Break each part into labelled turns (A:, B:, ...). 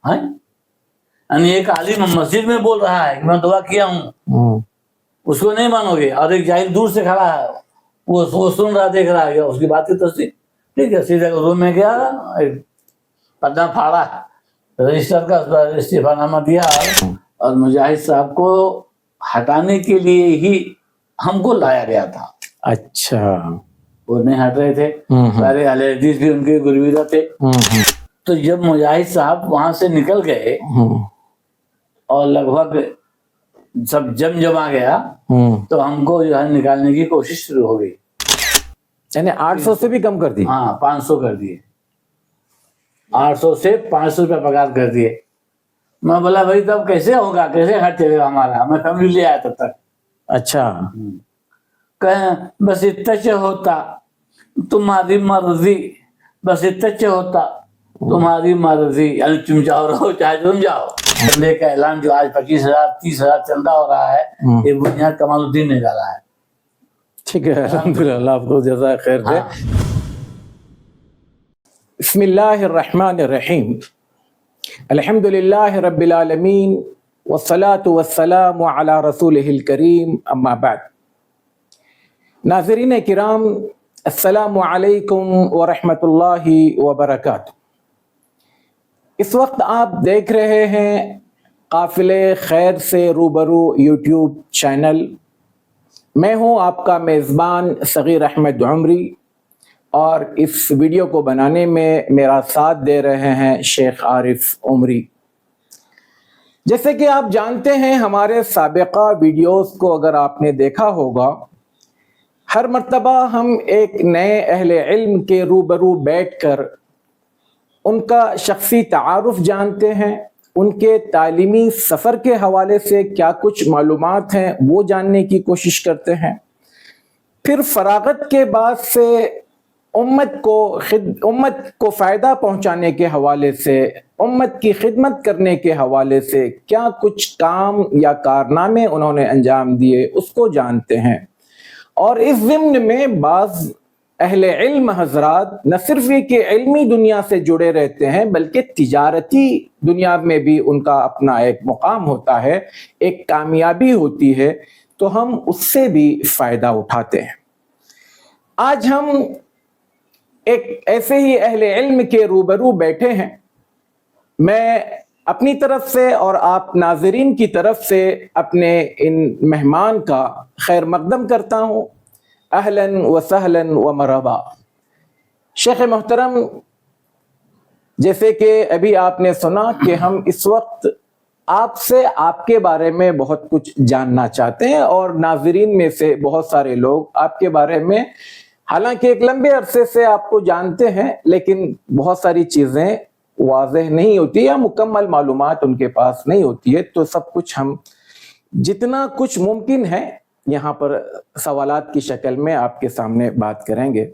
A: ہے یعنی ایک عالم مسجد میں بول رہا ہے کہ میں دعا کیا ہوں، اس کو نہیں مانو گے، اور ایک جاہل دور سے کھڑا ہے وہ سن رہا دیکھ رہا ہے اس کی بات کی تصدیق. ٹھیک ہے، سیدھے روم میں گیا، پردہ پھاڑا، رجسٹر کا استعفی نامہ دیا، اور مجاہد صاحب کو ہٹانے کے لیے ہی ہم کو لایا گیا تھا.
B: اچھا،
A: وہ نہیں ہٹ رہے تھے، سارے اہل حدیث بھی ان کے گرویدہ تھے. تو جب مجاہد صاحب وہاں سے نکل گئے اور لگ بھگ سب جم آ گیا، تو ہم کو جو ہے نکالنے کی کوشش شروع ہو گئی.
B: یعنی 800 سے بھی کم کر دی؟
A: ہاں، 500 کر دیے، 800 سے 500 روپے پگار کر دیے. میں بولا بھائی تب کیسے ہوگا، کیسے خرچ چلے گا ہمارا، میں فیملی لے آیا تب تک.
B: اچھا،
A: کہیں بس اتنا ہوتا تمہاری مرضی، بس اتنا ہوتا تمہاری مرضی، یعنی تم جاؤ رہو چاہے تم جاؤ. چندے کا اعلان جو آج 25,000 30,000 چندہ ہو رہا ہے، یہ بنیاد کمال الدین نے ڈالا ہے.
B: ٹھیک ہے، الحمدللہ، اللہ آپ کو جزائے خیر دے. بسم اللہ الرحمن الرحیم. الحمدللہ رب العالمین والصلاة والسلام علی رسولہ الکریم، اما بعد. ناظرین کرام، السلام علیکم ورحمۃ اللہ وبرکاتہ. اس وقت آپ دیکھ رہے ہیں قافلے خیر سے روبرو یوٹیوب چینل. میں ہوں آپ کا میزبان صغیر احمد عمری، اور اس ویڈیو کو بنانے میں میرا ساتھ دے رہے ہیں شیخ عارف عمری. جیسے کہ آپ جانتے ہیں، ہمارے سابقہ ویڈیوز کو اگر آپ نے دیکھا ہوگا، ہر مرتبہ ہم ایک نئے اہل علم کے روبرو بیٹھ کر ان کا شخصی تعارف جانتے ہیں، ان کے تعلیمی سفر کے حوالے سے کیا کچھ معلومات ہیں وہ جاننے کی کوشش کرتے ہیں. پھر فراغت کے بعد سے امت کو فائدہ پہنچانے کے حوالے سے، امت کی خدمت کرنے کے حوالے سے کیا کچھ کام یا کارنامے انہوں نے انجام دیے اس کو جانتے ہیں. اور اس ضمن میں بعض اہل علم حضرات نہ صرف یہ کہ علمی دنیا سے جڑے رہتے ہیں، بلکہ تجارتی دنیا میں بھی ان کا اپنا ایک مقام ہوتا ہے، ایک کامیابی ہوتی ہے، تو ہم اس سے بھی فائدہ اٹھاتے ہیں. آج ہم ایک ایسے ہی اہل علم کے روبرو بیٹھے ہیں. میں اپنی طرف سے اور آپ ناظرین کی طرف سے اپنے ان مہمان کا خیر مقدم کرتا ہوں. اہلاً و سہلاً و مرحبا. شیخ محترم، جیسے کہ ابھی آپ نے سنا کہ ہم اس وقت آپ سے آپ کے بارے میں بہت کچھ جاننا چاہتے ہیں، اور ناظرین میں سے بہت سارے لوگ آپ کے بارے میں حالانکہ ایک لمبے عرصے سے آپ کو جانتے ہیں، لیکن بہت ساری چیزیں واضح نہیں ہوتی یا مکمل معلومات ان کے پاس نہیں ہوتی ہے. تو سب کچھ ہم جتنا کچھ ممکن ہے یہاں پر سوالات کی شکل میں آپ کے سامنے بات کریں گے.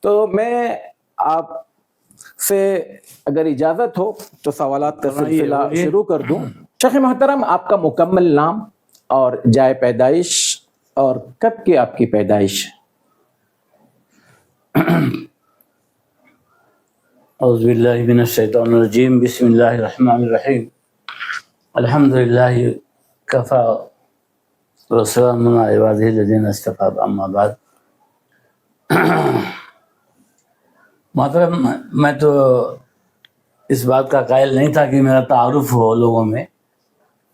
B: تو میں آپ سے اگر اجازت ہو تو سوالات کا سلسلہ شروع کر دوں. شیخ محترم، آپ کا مکمل نام اور جائے پیدائش اور کب کی آپ کی پیدائش؟
A: اعوذ باللہ من الشیطان الرجیم، بسم اللہ الرحمن الرحیم. الحمدللہ کفا وسلام علی عبادہ الذین اصطفیٰ، اما بعد. محترم، میں تو اس بات کا قائل نہیں تھا کہ میرا تعارف ہو لوگوں میں،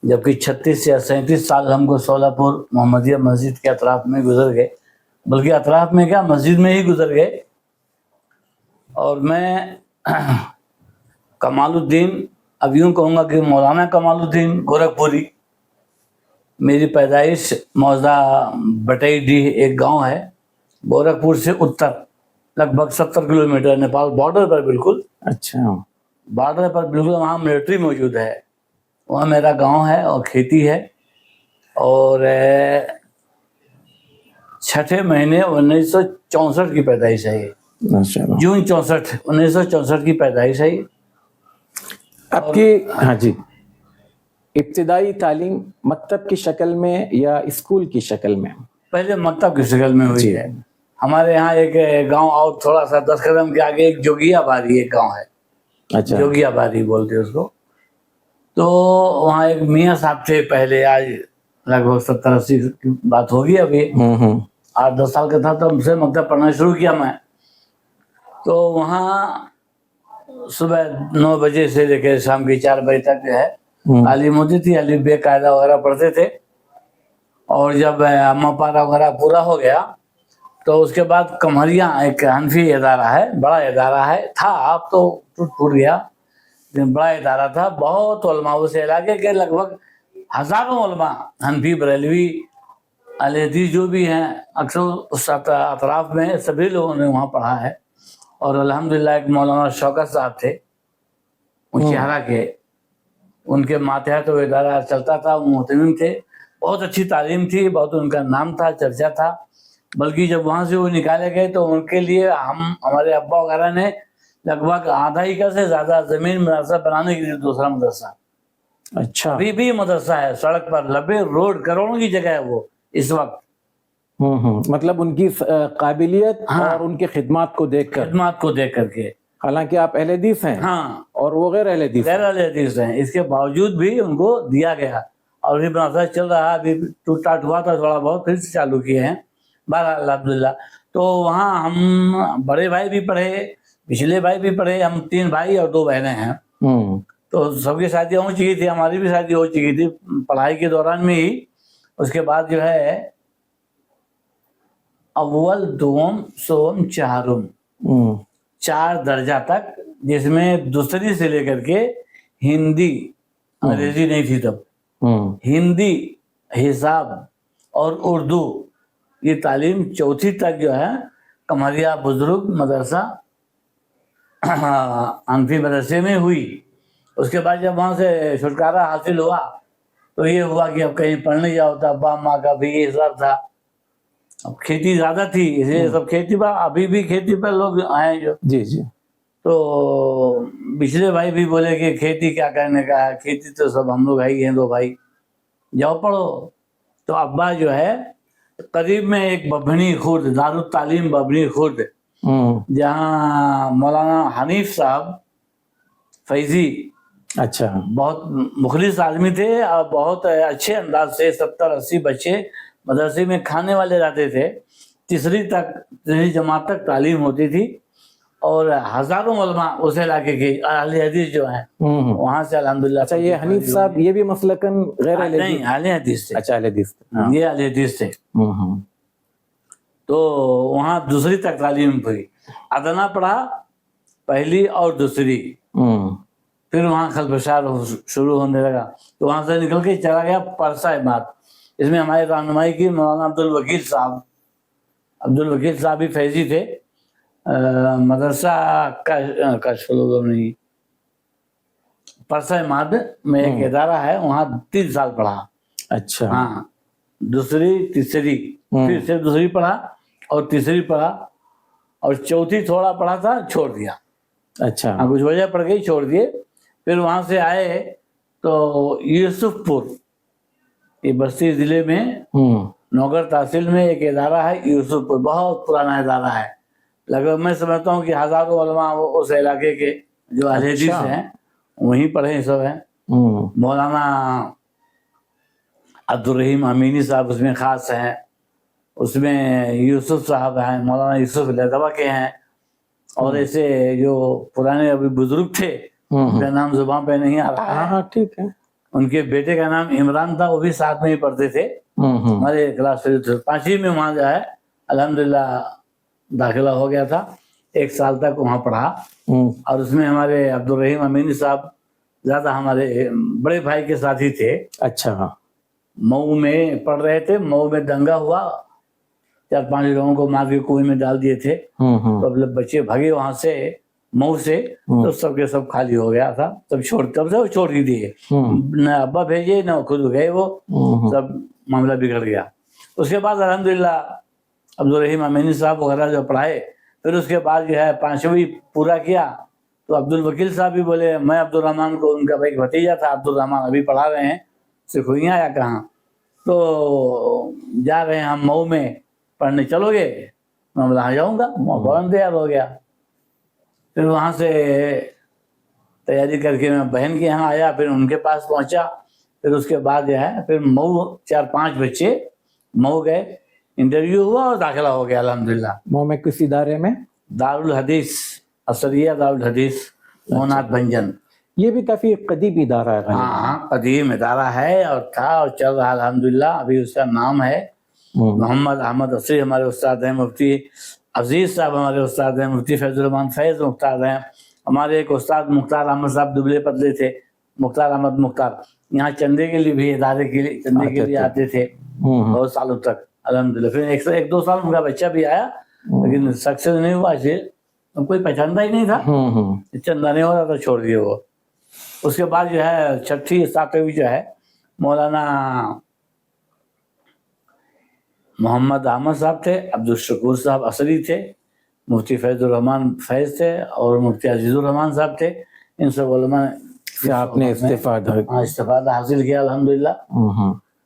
A: جبکہ 36 یا 37 سال ہم کو سولہ پور محمدیہ مسجد کے اطراف میں گزر گئے، بلکہ اطراف میں کیا مسجد میں ہی گزر گئے. اور میں کمال الدین، اب یوں کہوں گا کہ مولانا کمال الدین گورکھپوری. میری پیدائش موضع بٹئی ڈی ایک گاؤں ہے گورکھپور سے اتر لگ بھگ 70 کلومیٹر، نیپال بارڈر پر بالکل.
B: اچھا،
A: بارڈر پر بالکل، وہاں ملٹری موجود ہے، وہاں میرا گاؤں ہے اور کھیتی ہے. اور 6 مہینے 1964 کی پیدائش ہے، جون 64 1964 کی پیدائش ہے.
B: آپ کی ہاں جی ابتدائی تعلیم مکتب کی شکل میں یا اسکول کی شکل میں؟
A: پہلے مکتب کی شکل میں ہوئی ہے. ہمارے یہاں ایک گاؤں اور تھوڑا سا 10 قدم کے آگے ایک جوگی آبادی ایک گاؤں ہے،
B: اچھا،
A: جوگی آبادی بولتے اس کو. تو وہاں ایک میاں صاحب تھے پہلے، آج لگ بھگ 70-80 کی بات ہوگی، ابھی 8-10 سال کا تھا تو سے مکتب پڑھنا شروع کیا میں. تو وہاں صبح 9 بجے سے لے کے شام کی 4 بجے تک جو ہے تعلیم ہوتی تھی، الف بے قاعدہ وغیرہ پڑھتے تھے. اور جب اما پارا وغیرہ پورا ہو گیا تو اس کے بعد کمہریاں ایک حنفی ادارہ ہے، بڑا ادارہ ہے، تھا اب تو ٹوٹ گیا، لیکن بڑا ادارہ تھا. بہت علماء اس علاقے کے لگ بھگ ہزاروں علماء، حنفی، بریلوی، اہل حدیث جو بھی ہیں، اکثر اس اطراف میں سبھی لوگوں نے وہاں پڑھا ہے. اور الحمدللہ ایک مولانا شوکت صاحب تھے چہرہ کے، ان کے ماتحت وہ ادارہ چلتا تھا، وہ محتمم تھے. بہت اچھی تعلیم تھی، بہت ان کا نام تھا، چرچا تھا. بلکہ جب وہاں سے وہ نکالے گئے تو ان کے لیے ہمارے ابا وغیرہ نے لگ بھگ آدھا ایکڑ سے زیادہ زمین مدرسہ بنانے کے لیے دوسرا مدرسہ.
B: اچھا.
A: ابھی بھی مدرسہ ہے، سڑک پر لبے روڈ، کروڑوں کی جگہ ہے وہ اس وقت.
B: مطلب ان کی قابلیت اور ان کی خدمات کو دیکھ
A: کر کے،
B: حالانکہ آپ اہل حدیث ہیں اور وہ غیر اہل حدیث
A: ہیں، اس کے باوجود بھی ان کو دیا گیا. اور ابھی مدرسہ چل رہا ہے، ابھی ٹوٹ ٹاٹ ہوا تھا تھوڑا بہت، پھر سے چالو کیے ہیں بہرحال الحمدللہ. تو وہاں ہم بڑے بھائی بھی پڑھے، پچھلے بھائی بھی پڑھے، ہم 3 بھائی اور 2 بہنیں ہیں. تو سب کی شادیاں ہو چکی تھی، ہماری بھی شادی ہو چکی تھی پڑھائی کے دوران میں ہی. اس کے بعد جو ہے اول، دوم، سوم، چہارم، 4 درجہ تک، جس میں دوسری سے لے کر کے ہندی، انگریزی نہیں تھی تب، ہندی، حساب اور اردو، یہ تعلیم 4تھی تک جو ہے کمہریا بزرگ مدرسہ حنفی مدرسے میں ہوئی. اس کے بعد جب وہاں سے چھٹکارا حاصل ہوا تو یہ ہوا کہ اب کہیں پڑھنے جاؤ تھا. ابا اماں کا بھی یہ حساب تھا، اب کھیتی زیادہ تھی اس لیے سب کھیتی پر، ابھی بھی کھیتی پر لوگ آئے جو.
B: جی.
A: تو پچھلے بھائی بھی بولے کہ کھیتی کیا کرنے کا ہے، کھیتی تو سب ہم لوگ ہی ہیں 2 بھائی، جاؤ پڑھو. تو ابا جو ہے قریب میں ایک ببھنی خورد، دارالتعلیم ببھنی خورد، جہاں مولانا حنیف صاحب فیضی،
B: اچھا،
A: بہت مخلص آدمی تھے اور بہت اچھے انداز سے 70-80 بچے مدرسے میں کھانے والے رہتے تھے. 3 جماعت تک تعلیم ہوتی تھی اور ہزاروں علماء اس علاقے کے اہل حدیث جو ہیں وہاں سے الحمدللہ.
B: اچھا، یہ حنیف صاحب یہ بھی مسلکن غیر اہل حدیث؟
A: نہیں، اہل حدیث تھے.
B: اچھا، اہل حدیث،
A: یہ اہل حدیث تھے. تو وہاں دوسری تک تعلیم ہوئی، ادنا پڑھا، پہلی اور دوسری. پھر وہاں خلفشار شروع ہونے لگا تو وہاں سے نکل کے چلا گیا پرسہ عماد. اس میں ہماری رہنمائی کی مولانا عبدالوکیل صاحب بھی فیضی تھے. مدرسہ پرسہ عماد میں ایک ادارہ ہے، وہاں 3 سال پڑھا.
B: اچھا.
A: ہاں، دوسری تیسری، پھر سے دوسری پڑھا اور تیسری پڑھا اور 4تھی تھوڑا پڑھا تھا، چھوڑ دیا.
B: اچھا.
A: کچھ وجہ پڑ گئی، چھوڑ دیے. پھر وہاں سے آئے تو یوسف پور، یہ بستی ضلع میں نوگر تحصیل میں ایک ادارہ ہے یوسف پور، بہت پرانا ادارہ ہے. لگ بھگ میں سمجھتا ہوں کہ ہزاروں علماء اس علاقے کے جو اہل حدیث ہیں وہیں پڑھے سب ہیں. مولانا عبدالرحیم امینی صاحب اس میں خاص ہیں، اس میں یوسف صاحب ہیں، مولانا یوسف لدوا کے ہیں. اور ایسے جو پرانے ابھی بزرگ تھے، ان کا نام زبان پہ نہیں آ رہا ہے،
B: ٹھیک ہے.
A: ان کے بیٹے کا نام عمران تھا، وہ بھی ساتھ میں ہی پڑھتے تھے ہمارے کلاس 5ویں میں. وہاں جو ہے الحمدللہ داخلہ ہو گیا تھا، 1 سال تک وہاں پڑھا. اور اس میں ہمارے عبدالرحیم امینی صاحب زیادہ ہمارے بڑے بھائی کے ساتھ ہی تھے.
B: اچھا.
A: مئو میں پڑھ رہے تھے، مئو میں دنگا ہوا، 4-5 لوگوں کو مار کے کنویں میں ڈال دیے تھے. تو اب بچے بھگے وہاں سے، مئو سے، تو سب کے سب خالی ہو گیا تھا. تب سے چھوڑ ہی دیے، نہ ابا بھیجے نہ خود گئے، وہ سب معاملہ بگڑ گیا. اس کے بعد الحمدللہ عبدالرحیم امینی صاحب وغیرہ جو پڑھائے. پھر اس کے بعد جو ہے 5ویں پورا کیا تو عبدالوکیل صاحب بھی بولے، میں عبدالرحمان کو، ان کا بھائی بھتیجا تھا عبدالرحمان، ابھی پڑھا رہے ہیں سکھوئیاں یا کہاں، تو جا رہے ہیں ہم مئو میں پڑھنے، چلو گے؟ میں بولا ہاں جاؤں گا. فوراً تیار ہو گیا. پھر وہاں سے تیاری کر کے میں بہن کے یہاں آیا, پھر ان کے پاس پہنچا, پھر اس کے بعد جو ہے پھر مئو 4-5 بچے مئو گئے, انٹرویو ہوا اور داخلہ ہو گیا الحمدللہ.
B: مئو میں کس ادارے میں؟
A: دارالحدیث اثریہ دارالحدیث مونات بھنجن.
B: یہ بھی کافی قدیم ادارہ ہے غالباً.
A: ہاں قدیم ادارہ ہے اور تھا اور چل رہا الحمدللہ. ابھی اس کا نام ہے محمد احمد اثری ہمارے استاد ہیں, مفتی عزیز صاحب ہمارے استاد ہیں, مفتی فیض الرحمان فیض مختار ہیں, ہمارے ایک استاد مختار احمد صاحب دبلے پتلے تھے, مختار احمد مختار, یہاں چندے کے لیے بھی ادارے کے لیے چندے کے لیے آتے تھے بہت سالوں تک الحمدللہ. پھر 1-2 سال ان کا بچہ بھی آیا لیکن سکسیس نہیں ہوا, اس لیے کوئی پہچانتا ہی نہیں تھا, چندہ نہیں ہو رہا تھا, چھوڑ دیے وہ. اس کے بعد جو ہے 6ٹھی-7ویں جو ہے مولانا محمد احمد صاحب تھے, عبدالشکور صاحب اثری تھے, مفتی فیض الرحمان فیض تھے اور مفتی عزیز الرحمان صاحب تھے. ان سب علماء
B: سے آپ نے
A: استفادہ حاصل کیا الحمدللہ.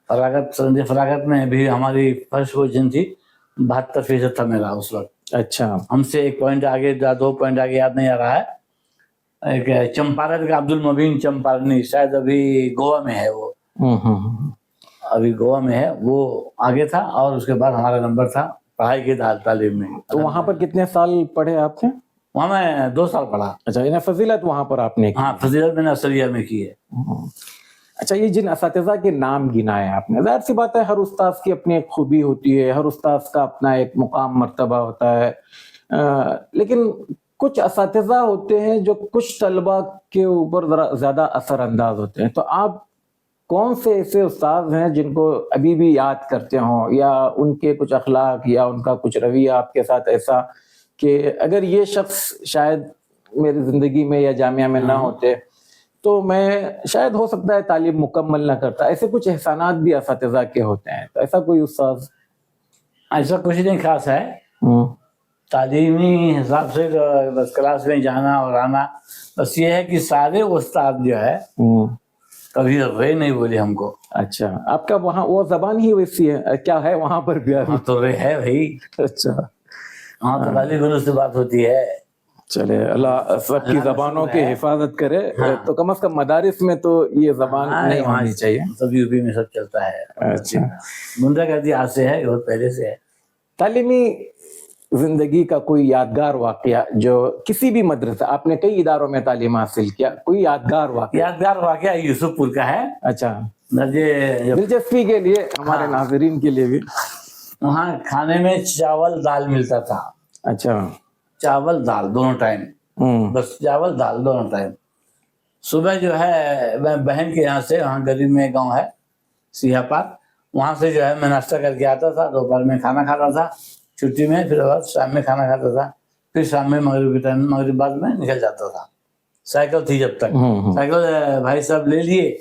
A: فراغت سند فراغت میں بھی ہماری فرسٹ پوزیشن تھی, 72% تھا میرا اس وقت.
B: اچھا,
A: ہم سے 1 پوائنٹ آگے 2 پوائنٹ آگے یاد نہیں آ رہا ہے. ایک چمپارن کا عبد المبین چمپارنی, شاید ابھی گوا میں ہے وہ, ابھی گوا میں ہے وہ, آگے تھا. اور اس کے بعد ہمارا نمبر تھا پڑھائی کی تعلیم میں.
B: تو وہاں پر کتنے سال پڑھے آپ نے؟
A: وہاں میں 2 سال پڑھا.
B: اچھا, یعنی فضیلت وہاں پر آپ نے کی؟
A: ہاں فضیلت میں نے اثریہ میں کی ہے.
B: اچھا, یہ جن اساتذہ کے نام گنائے آپ نے, ظاہر سی بات ہے ہر استاد کی اپنی ایک خوبی ہوتی ہے, ہر استاد کا اپنا ایک مقام مرتبہ ہوتا ہے, لیکن کچھ اساتذہ ہوتے ہیں جو کچھ طلبہ کے اوپر ذرا زیادہ اثر انداز ہوتے ہیں. تو آپ کون سے ایسے استاد ہیں جن کو ابھی بھی یاد کرتے ہوں, یا ان کے کچھ اخلاق یا ان کا کچھ رویہ آپ کے ساتھ ایسا کہ اگر یہ شخص شاید میری زندگی میں یا جامعہ میں نہ ہوتے تو میں شاید ہو سکتا ہے تعلیم مکمل نہ کرتا؟ ایسے کچھ احسانات بھی اساتذہ کے ہوتے ہیں, تو ایسا کوئی استاد؟
A: ایسا کچھ نہیں خاص ہے. تعلیمی حساب سے بس کلاس میں جانا اور آنا, بس یہ ہے کہ سارے استاد جو ہے کبھی رے نہیں بولے ہم کو.
B: اچھا, آپ کا وہاں وہ زبان ہی ویسی ہے کیا ہے وہاں پر بھی؟
A: تو رے ہے بھائی.
B: اچھا,
A: ہاں تو گالی گلوچ سے بات ہوتی ہے.
B: چلے اللہ سب کی زبانوں کی حفاظت کرے. تو کم از کم مدارس میں تو یہ زبان نہیں ہونی چاہیے.
A: سب یو پی میں سب چلتا ہے.
B: اچھا,
A: منڈا گردی آج سے ہے, بہت پہلے سے ہے.
B: تعلیمی زندگی کا کوئی یادگار واقعہ جو کسی بھی مدرسہ, آپ نے کئی اداروں میں تعلیم حاصل کیا, کوئی یادگار واقعہ؟
A: یادگار واقعہ یوسف پور کا ہے.
B: اچھا,
A: درجے
B: دلچسپی کے لیے ہمارے ناظرین کے لیے بھی.
A: وہاں کھانے میں چاول دال ملتا تھا.
B: اچھا,
A: چاول دال دونوں ٹائم, بس چاول دال دونوں ٹائم. صبح جو ہے میں بہن کے یہاں سے, وہاں غریب میں گاؤں ہے سیاہ پات, وہاں سے جو ہے میں ناشتہ کر کے آتا تھا, دوپہر میں کھانا کھاتا تھا چھٹی میں, پھر بعد شام میں کھانا کھاتا تھا, پھر شام میں مغرب کے ٹائم مغرب بعد میں نکل جاتا تھا. سائیکل تھی جب تک, سائیکل بھائی صاحب لے لیے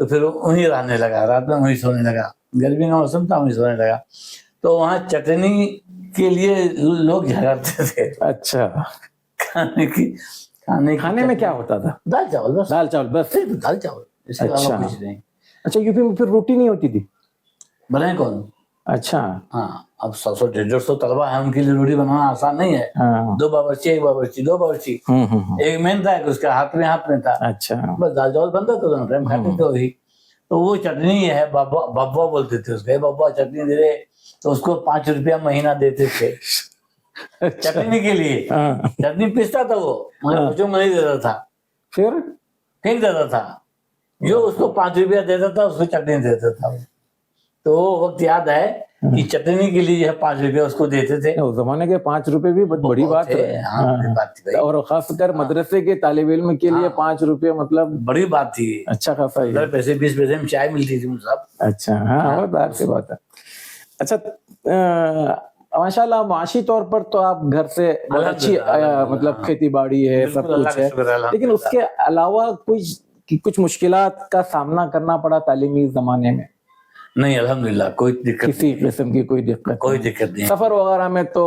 A: تو پھر وہیں رہنے لگا, رات میں وہیں سونے لگا, گرمی کا موسم تھا وہیں سونے لگا. تو وہاں چٹنی کے لیے لوگ جھگڑتے تھے.
B: اچھا,
A: کھانے
B: میں کیا ہوتا تھا؟
A: دال چاول بس.
B: دال چاول بس,
A: دال چاول, اس کے علاوہ کچھ نہیں.
B: اچھا, یو پی میں پھر روٹی نہیں ہوتی تھی؟
A: بنائے کون؟
B: اچھا,
A: ہاں اب 100-150 طلبہ ہیں, ان کے لیے روٹی بنانا آسان نہیں ہے. 2 باورچی, 1 باورچی, 2 باورچی, ایک مین تھا, ایک اس کا ہاتھ میں تھا.
B: اچھا,
A: بس دال چاول بنتا تھا, دونوں ٹائم کھاتے تھے وہی. تو وہ چٹنی ہے, ببا بولتے تھے اس کو, ببا چٹنی دے دے, تو اس کو 5 روپیہ مہینہ دیتے تھے چٹنی کے لیے. چٹنی پیستا تھا وہ, مگر بچوں میں نہیں دیتا تھا,
B: پھر
A: پھینک دیتا تھا. جو اس کو 5 روپیہ دیتا تھا اس کو چٹنی دیتا تھا. تو وہ وقت یاد ہے کہ چٹنی کے لیے 5 روپیہ اس کو دیتے تھے.
B: اس زمانے کے 5 روپے بھی بہت بڑی بات ہے, اور خاص کر مدرسے کے طالب علم کے لیے 5 روپے مطلب
A: بڑی بات تھی.
B: اچھا خاصا,
A: 20 پیسے میں چائے ملتی تھی صاحب.
B: اچھا, ہاں بات سے بات ہے. اچھا, ماشاء اللہ معاشی طور پر تو آپ گھر سے بہت اچھی, مطلب کھیتی باڑی ہے, سب کچھ ہے, لیکن اس کے علاوہ کچھ مشکلات کا سامنا کرنا پڑا تعلیمی زمانے میں؟
A: نہیں الحمدللہ, کوئی دقت,
B: کسی قسم کی کوئی دقت
A: نہیں.
B: سفر وغیرہ میں تو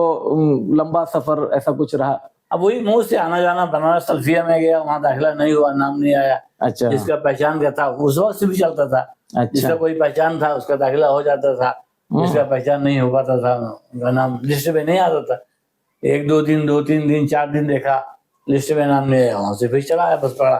B: لمبا سفر ایسا کچھ رہا؟
A: اب وہی مئو سے آنا جانا, بنارس سلفیہ میں گیا, وہاں داخلہ نہیں ہوا, نام نہیں آیا.
B: اچھا,
A: جس کا پہچان کا تھا اس وقت سے بھی چلتا تھا. جس کا کوئی پہچان تھا اس کا داخلہ ہو جاتا تھا, جس کا پہچان نہیں ہو پاتا تھا ان کا نام لسٹ میں نہیں آتا تھا. 1-2 دن, 2-3 دن, 4 دن دیکھا, لسٹ میں نام نہیں آیا, وہاں سے پھر چلا آیا, بس پڑا.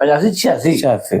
A: 85 86।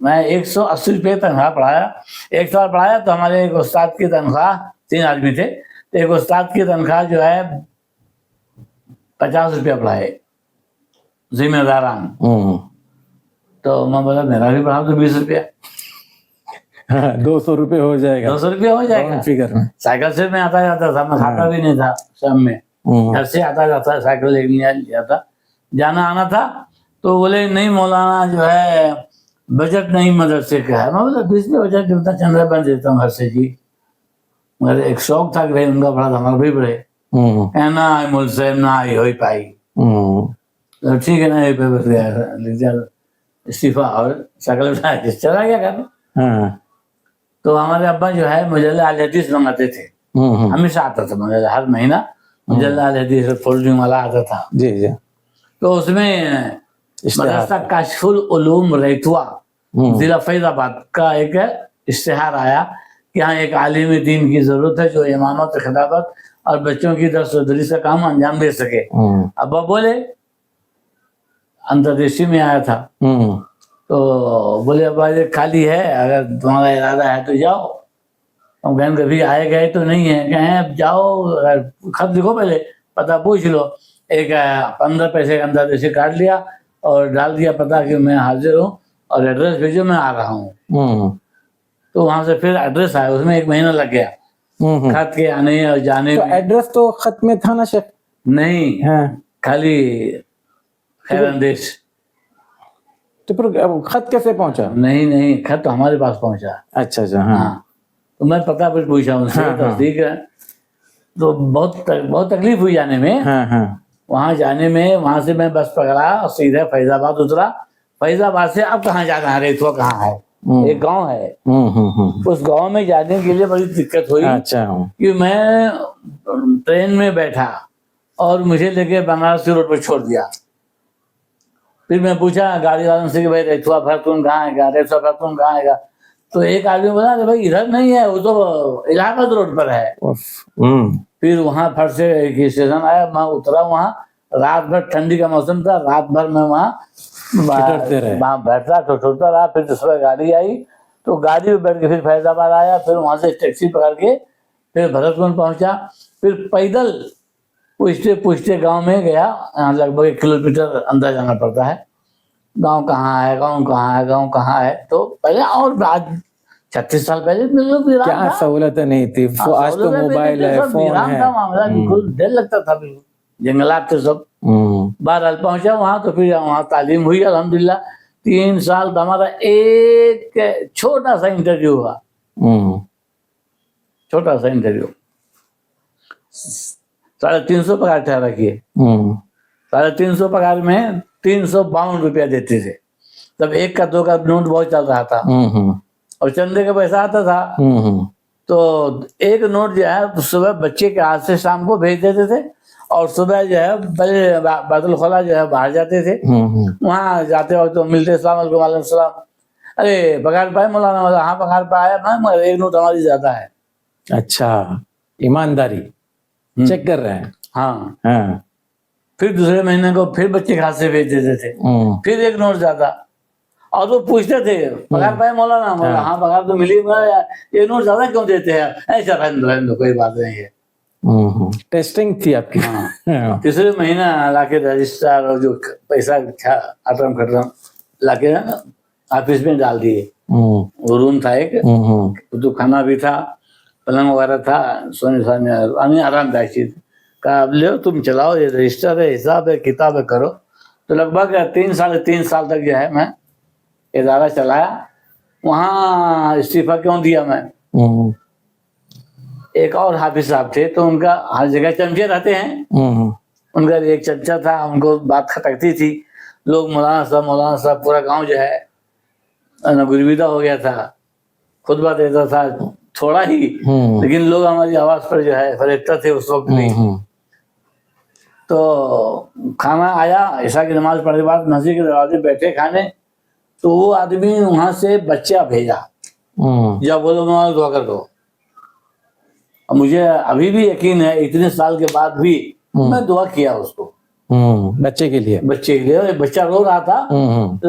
A: میں 180 روپے تنخواہ پڑھایا. ایک سال پڑھایا تو ہمارے ایک استاد کی تنخواہ 3 آدمی تھے تو ایک استاد کی تنخواہ جو ہے 50 روپیہ پڑھائے ذمہ داران. تو میں بولا میرا بھی پڑھا تو 20 روپیہ.
B: 200 روپے ہو جائے گا.
A: 200 روپیہ ہو جائے گا.
B: فکر میں
A: سائیکل سے میں آتا جاتا تھا, میں کھاتا بھی نہیں تھا شام میں, گھر سے آتا جاتا, سائیکل لے کے جاتا, جانا آنا تھا. تو بولے نہیں مولانا جو ہے بجٹ نہیں مدرسے کا ہے. میں بولا 20 میں بجٹ جتنا چندرا بن دیتا ہوں گھر سے جی. مگر ایک شوق تھا کہ بھائی ان کا پڑھا تھا ہمارا بھی پڑھے. کہنا مل سے نہ آئی ہوئی پائی. ٹھیک ہے نا, یہ پہ بس گیا لکھ دیا استعفیٰ اور سائیکل اٹھایا چلا گیا گھر. تو ہمارے ابا جو ہے مجلہ اہل حدیث منگاتے تھے, ہمیشہ آتا تھا مجلہ, ہر مہینہ مجلہ اہل حدیث فولڈنگ والا آتا تھا.
B: جی جی.
A: تو اس میں مدرسہ کاشف العلوم ریتوا ضلع فیض آباد کا ایک اشتہار آیا کہ یہاں ایک عالم دین کی ضرورت ہے جو امامت, خطابت اور بچوں کی درس و تدریس کا کام انجام دے سکے. ابا بولے, اندردیشی میں آیا تھا, تو بولے ابا یہ خالی ہے, اگر تمہارا ارادہ ہے تو جاؤ. ہم کہیں کبھی آئے گئے تو نہیں ہے, کہیں اب جاؤ, خط لکھو پہلے, پتہ پوچھ لو. ایک 15 پیسے کا اندردیشی کاٹ لیا اور ڈال دیا پتہ کہ میں حاضر ہوں اور ایڈریس بھیجو میں آ رہا ہوں. تو وہاں سے پھر ایڈریس آیا, اس میں 1 مہینہ لگ گیا خط کے آنے اور جانے میں.
B: ایڈریس تو خط میں تھا نا شیخ؟
A: نہیں, خالی خیر اندیش.
B: تو پھر خط کیسے پہنچا؟
A: نہیں, خط تو ہمارے پاس پہنچا.
B: اچھا اچھا. ہاں,
A: تو میں پتہ پھر پوچھا ان سے, تصدیق ہے. تو بہت تکلیف ہوئی جانے میں. وہاں جانے میں, وہاں سے میں بس پکڑا اور سیدھے فیض آباد اترا. فیض آباد سے اب کہاں جانا ہے, ریتوا کہاں ہے, ایک گاؤں ہے, اس گاؤں میں جانے کے لیے بڑی دقت ہوئی. کہ میں ٹرین میں بیٹھا اور مجھے لے کے بنارسی روڈ پہ چھوڑ دیا. پھر میں پوچھا گاڑی والوں سے کہ بھائی ریتوا بھرتون کہاں ہے گا, ریتوا بھرتون کہاں ہے گا. تو ایک آدمی بولا کہ بھائی ادھر نہیں ہے, وہ تو الہ آباد روڈ پر ہے. پھر وہاں پھر سے ایک اسٹیشن آیا, میں اترا وہاں. رات بھر ٹھنڈی کا موسم تھا, رات بھر میں وہاں بیٹھا ٹھٹرتا رہا. پھر صبح گاڑی آئی تو گاڑی میں بیٹھ کے پھر فیض آباد آیا. پھر وہاں سے ٹیکسی پکڑ کے پھر بھرت پہنچا. پھر پیدل پوچھتے گاؤں میں گیا. لگ بھگ 1 کلومیٹر اندر جانا پڑتا ہے. گاؤں کہاں ہے, گاؤں کہاں ہے, گاؤں کہاں ہے. تو پہلے, اور آج 36 سال پہلے
B: کیا سہولت نہیں تھی. آج تو موبائل ہے, فون ہے.
A: بالکل ڈر لگتا تھا, بالکل جنگلات تھے سب. بہرحال پہنچا وہاں تو پھر وہاں تعلیم ہوئی الحمدللہ. 3 سال کا ہمارا ایک چھوٹا سا انٹرویو ہوا, چھوٹا سا انٹرویو. 350 پگار ٹھہرا کیے. 350 پگار میں 352 روپیہ دیتے تھے. تب 1 کا 2 کا نوٹ بہت چل رہا تھا اور چندے کا پیسہ آتا تھا. تو ایک نوٹ جو ہے صبح بچے کے ہاتھ سے شام کو بھیج دیتے تھے, اور صبح جو ہے پہلے بیت الخلا جو ہے باہر جاتے تھے. وہاں جاتے وقت تو ملتے, السلام علیکم, وعلیکم السلام, ارے پگار پائے مولانا؟ ہاں پگار پایا, مگر 1 نوٹ ہماری زیادہ ہے.
B: اچھا, ایمانداری چیک کر رہے ہیں.
A: ہاں. پھر دوسرے مہینے کو پھر بچے کے ہاتھ سے بھیج دیتے تھے, پھر 1 نوٹ زیادہ. اور وہ پوچھتے تھے پگار پائے مولانا؟ ہاں پگار تو ملی, 1 نوٹ زیادہ کیوں دیتے ہیں؟ ایسا رہنے دو, کوئی بات نہیں ہے.
B: ٹیسٹنگ تھی آپ کی.
A: تیسرے مہینہ لا کے رجسٹر اور جو پیسہ اٹرم کٹرم لا کے آفس میں ڈال دیے. روم تھا ایک, تو کھانا بھی تھا, پلنگ وغیرہ تھا, سونے آرام دائک چیز. کہا اب لو تم چلاؤ, یہ رجسٹر ہے, حساب ہے, کتاب ہے, کرو. تو لگ بھگ 3 سال تک جو ہے میں ادارہ چلایا. وہاں استعفیٰ کیوں دیا میں, ایک اور حافظ صاحب تھے, تو ان کا ہر جگہ چمچے رہتے ہیں. ان کا ایک چمچہ تھا, ان کو بات کھٹکتی تھی. لوگ مولانا صاحب پورا گاؤں جو ہے گرویدہ ہو گیا تھا. خطبہ دیتا تھا تھوڑا ہی, لیکن لوگ ہماری آواز پر جو ہے فریبتا تھے اس وقت بھی. تو کھانا آیا, عشاء کی نماز پڑھنے کے بعد مسجد کے دروازے بیٹھے کھانے. تو وہ آدمی وہاں سے بچہ بھیجا, جب بولو مولانا دعا کر دو. مجھے ابھی بھی یقین ہے, اتنے سال کے بعد بھی میں دعا کیا اس کو,
B: بچے کے لیے.
A: بچہ رو رہا تھا. تو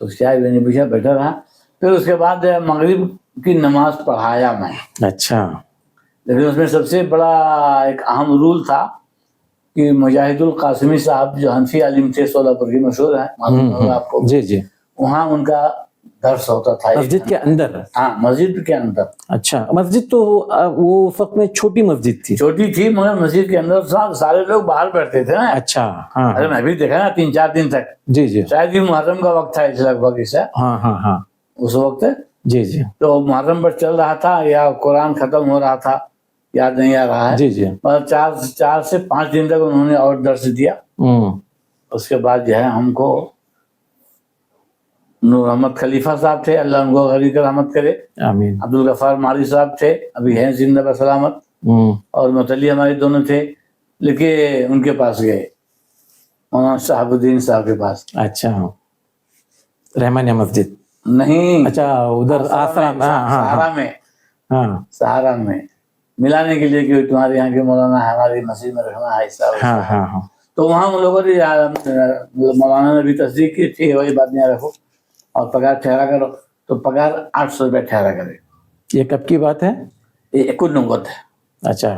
A: تو چائے بھی نہیں پوچھا, بیٹھا رہا. پھر اس کے بعد مغرب کی نماز پڑھایا میں,
B: اچھا
A: لیکن اس میں سب سے بڑا ایک اہم رول تھا کہ مجاہد القاسمی صاحب جو حنفی عالم تھے سولہپور کی, مشہور ہیں, معلوم ہوگا آپ کو.
B: جی جی,
A: وہاں ان کا درس ہوتا تھا
B: مسجد کے اندر.
A: ہاں مسجد کے اندر.
B: اچھا, مسجد تو وہ اس وقت میں چھوٹی مسجد تھی.
A: چھوٹی تھی مگر مسجد کے اندر سارے لوگ باہر بیٹھتے تھے نا.
B: اچھا ہاں,
A: ارے میں بھی دیکھا نا 3-4 دن تک.
B: جی جی,
A: شاید یہ محرم کا وقت تھا اس لگ بھگ اسے
B: ہاں ہاں ہاں,
A: اس وقت.
B: جی جی
A: تو محرم پر چل رہا تھا یا قرآن ختم ہو رہا تھا, یاد نہیں آ رہا ہے.
B: جی جی,
A: اور 4 سے 5 دن تک انہوں نے اور درس دیا. اس کے بعد جو ہے ہم کو نور احمد خلیفہ صاحب تھے, اللہ ان کو غریب کا رحمت کرے,
B: آمین.
A: عبدالغفار ماری صاحب تھے, ابھی ہیں زندہ بسلامت, اور متلی ہمارے دونوں تھے. لیکن ان کے پاس گئے, مولانا شہاب الدین صاحب کے پاس.
B: اچھا, رحمانیہ مسجد
A: نہیں,
B: اچھا ادھر آسرا میں,
A: سہارا میں,
B: ہاں
A: سہارا میں ملانے کے لیے کہ تمہارے یہاں کے مولانا ہماری مسجد میں رکھنا ہے ایسا.
B: ہاں ہاں ہاں,
A: تو وہاں ان لوگوں نے مولانا نے بھی تصدیق کی تھی وہی بات نہیں رکھو اور پگار ٹھہرا کرو. تو پگار 800 روپے ٹھہرا کرے.
B: یہ کب کی بات ہے؟
A: یہ 89 ہے.
B: اچھا,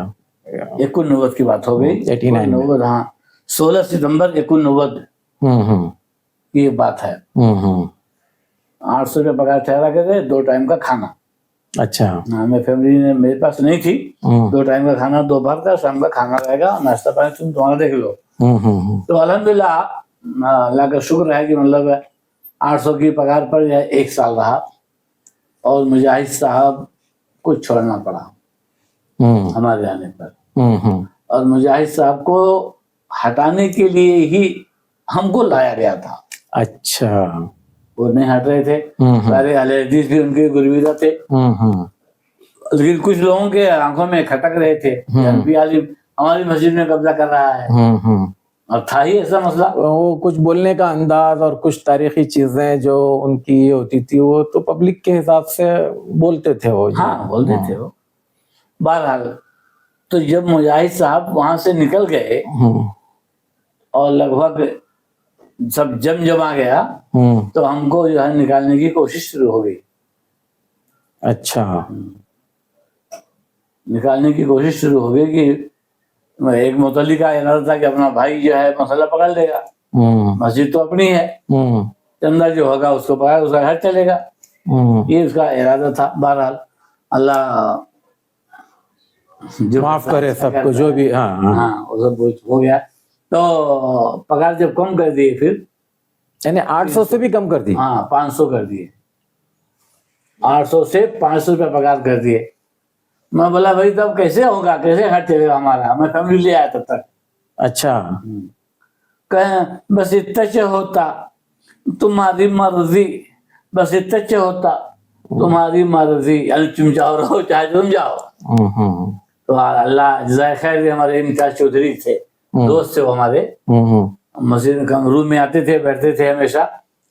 A: 89 کی بات ہو گئی. 89, ہاں 16 ستمبر 89 کی یہ بات ہے. 800 روپے پگار ٹھہرا کرے, 2 ٹائم کا کھانا.
B: اچھا,
A: ہاں میں فیملی نے میرے پاس نہیں تھی. 2 ٹائم کا کھانا, دوپہر کا, شام کا کھانا رہے گا, ناشتہ پانی تم تمہارا دیکھ لو. تو الحمدللہ اللہ کا شکر ہے کہ مطلب 800 کی پگار پر 1 سال رہا, اور مجاہد صاحب کو چھوڑنا پڑا ہمارے آنے پر. اور مجاہد صاحب کو ہٹانے کے لیے ہی ہم کو لایا گیا تھا.
B: اچھا,
A: وہ نہیں ہٹ رہے تھے. سارے اہل حدیث بھی ان کے گرویدہ تھے, لیکن کچھ لوگوں کے آنکھوں میں کھٹک رہے تھے حنفی عالم ہماری مسجد میں قبضہ کر رہا ہے, اور تھا ہی ایسا مسئلہ.
B: وہ کچھ بولنے کا انداز اور کچھ تاریخی چیزیں جو ان کی ہوتی تھی وہ تو پبلک کے حساب سے بولتے تھے وہ.
A: ہاں بولتے تھے وہ. بہرحال تو جب مجاہد صاحب وہاں سے نکل گئے اور لگ بھگ سب جمع گیا, تو ہم کو جو ہے نکالنے کی کوشش شروع ہو گئی.
B: اچھا,
A: نکالنے کی کوشش شروع ہو گئی کہ ایک متولی کا ارادہ تھا کہ اپنا بھائی جو ہے مسئلہ پکڑ لے گا, مسجد تو اپنی ہے, چندہ جو ہوگا اس کو پکڑ, اس کا گھر چلے گا, یہ اس کا ارادہ تھا. بہرحال اللہ جو
B: معاف کرے سب کو جو بھی.
A: ہاں وہ سب ہو گیا. تو پگار جب کم کر دیے, پھر
B: یعنی 800 سے بھی کم کر دی.
A: ہاں 500 کر دیے, 800 سے 500 روپے پگار کر دیے. میں بولا بھائی تب کیسے ہوگا, کیسے خرچ چلے گا ہمارا, میں فیملی لے آیا تب تک.
B: اچھا,
A: کہیں بس اتنا ہوتا تمہاری مرضی, بس اتنا ہوتا تمہاری مرضی, یعنی تم جاؤ رہو چاہے تم جاؤ. تو اللہ جزائے خیر دے, ہمارے امتیاز چودھری تھے, دوست تھے وہ ہمارے, مسجد روم میں آتے تھے, بیٹھتے تھے ہمیشہ,